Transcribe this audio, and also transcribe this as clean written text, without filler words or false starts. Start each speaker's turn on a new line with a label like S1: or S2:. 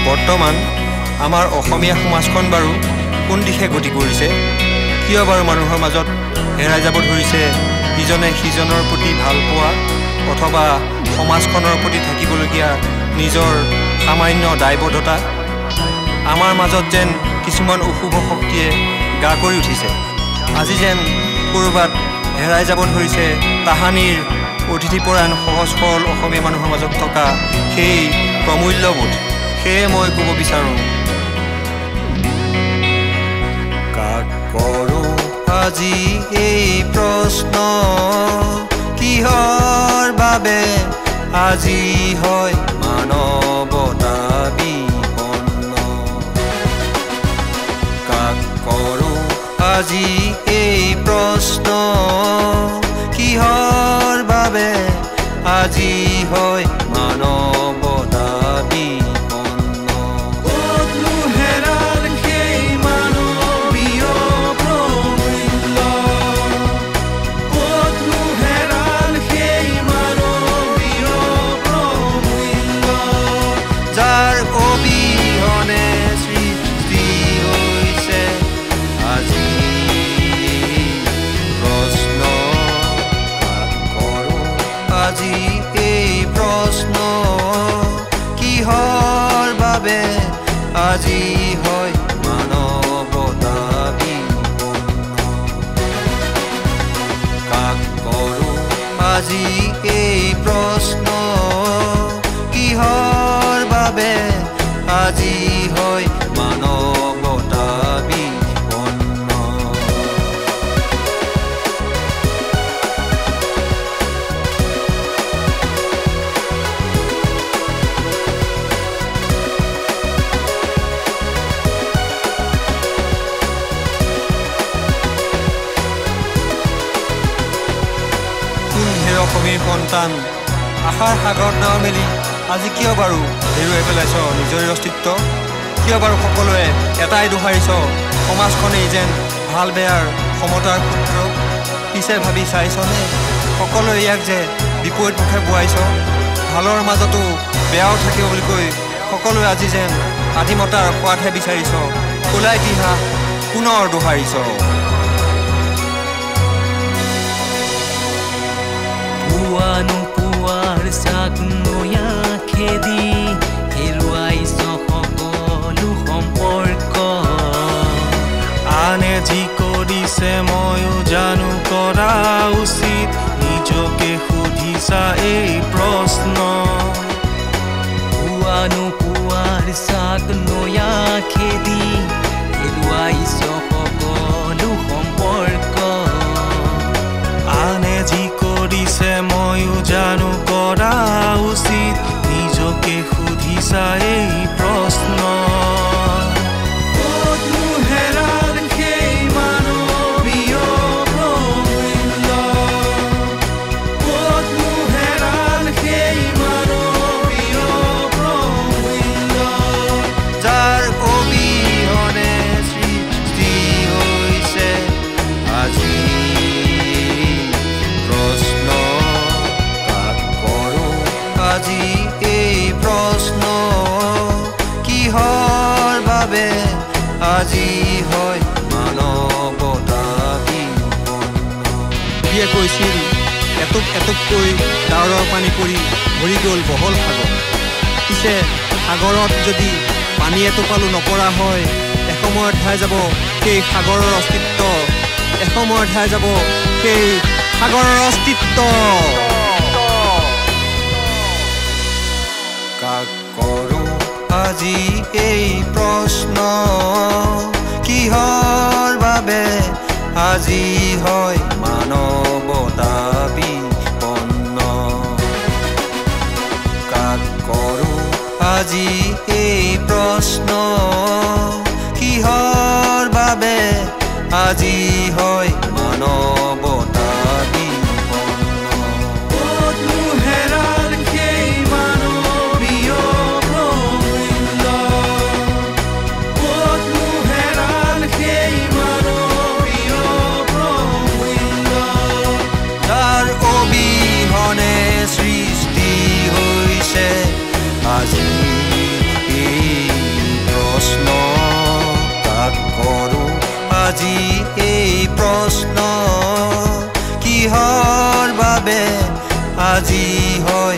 S1: বৰ্তমান আমাৰ অসমীয়া সমাজখন বাৰু কোন দিশে গতি কৰিছে কিয় বাৰু মানুহৰ মাজত হেৰাই যাব ধৰিছে ইজনে সিজনৰ প্ৰতি ভাল পোৱা অথবা সমাজখনৰ প্ৰতি থাকিবলগীয়া নিজৰ সামান্য দায়বদ্ধতা আমাৰ মাজত যেন কিছুমান অশুভ শক্তিয়ে গা কৰি উঠিছে আজি যেন ক'ৰবাত হেৰাই যাব ধৰিছে তাহানিৰ অতিথিপৰায়ণ সহজ সৰল অসমীয়া মানুহৰ মাজত থকা সেই প্ৰমূল্যবোধ সেয়ে মই ক'ব বিচাৰোঁ কাক কৰোঁ আজি এই প্ৰশ্ন কিহৰ বাবে আজি হয় মানৱতা বিপন্ন কাক কৰোঁ আজি এই প্ৰশ্ন কিহৰ বাবে আজি হয় মানৱতা বিপন্ন ক'তনো হেৰাল সেই মানৱীয় প্ৰমূল্য ক'তনো হেৰাল সেই মানৱীয় প্ৰমূল্য যাৰ অবিহনে সৃষ্টি হৈছে আজি প্ৰশ্ন কাক কৰোঁ আজি এই প্ৰশ্ন কিহৰ বাবে আজি হয় মানৱতা বিপন্ন কাক কৰোঁ আজি এই প্ৰশ্ন কিহৰ বাবে আজি হয় মানৱতা বিপন্ন অসমীৰ সন্তান আশাৰ সাগৰত নাও মেলি আজি কিয় বাৰু হেৰুৱাই পেলাইছ নিজৰ অস্তিত্ব কিয় বাৰু সকলোৱে এটাই দোহাৰিছ সমাজখনেই যেন ভাল বেয়াৰ সমতাৰ সূত্ৰ পিছে ভাবি চাইছনে সকলোৱে ইয়াক যে বিপৰীত মুখে বোৱাইছ ভালৰ মাজতো বেয়াও থাকিব বুলি কৈ সকলোৱে আজি যেন আধীনতাৰ সোৱাদহে বিচাৰিছ ক'লা ইতিহাস পুনৰ দোহাৰিছ
S2: নোপোৱাৰ চাক নয়া খেদি হেৰুৱাইছ সকলো সম্পৰ্ক
S3: আনে যি কৰিছে ময়ো জানো কৰা উচিত নিজকে সুধিছা এই প্ৰশ্ন
S2: নোপোৱাৰ চাক নয়া খেদি হেৰুৱাইছ সকলো সম্পৰ্ক
S3: আনে যি কৰিছে ময়ো জানো কৰা উচিত নিজকে সুধিছা এই প্ৰশ্ন ক'তনো হেৰাল সেই মানৱীয় প্ৰমূল্য ক'তনো হেৰাল সেই মানৱীয় প্ৰমূল্য
S1: যাৰ অবিহনে সৃষ্টি হৈছে আজি প্ৰশ্ন কাক কৰোঁ আজি এই প্ৰশ্ন কিহৰ বাবে আজি হয় মানৱতা বিপন্ন দিয়ে কৈছিল এটুপ এটুপকৈ ডাৱৰৰ পানী পৰি ভৰি গ'ল বহল সাগৰ পিছে সাগৰত যদি পানী এটোপালো নপৰা হয় এসময়ত হেৰাই যাব সেই সাগৰৰ অস্তিত্ব এসময়ত হেৰাই যাব সেই সাগৰৰ অস্তিত্ব কাক কৰোঁ আজি এই প্ৰশ্ন কিহৰ বাবে আজি হয় মানৱতা বিপন্ন কাক কৰোঁ আজি এই প্ৰশ্ন কিহৰ বাবে আজি হয় মানৱতা বিপন্ন
S3: ক'তনো হেৰাল সেই মানৱীয় প্ৰমূল্য ক'তনো হেৰাল সেই মানৱীয় প্ৰমূল্য
S1: যাৰ অবিহনে সৃষ্টি হৈছে আজি এই কিহৰ বাবে আজি হয়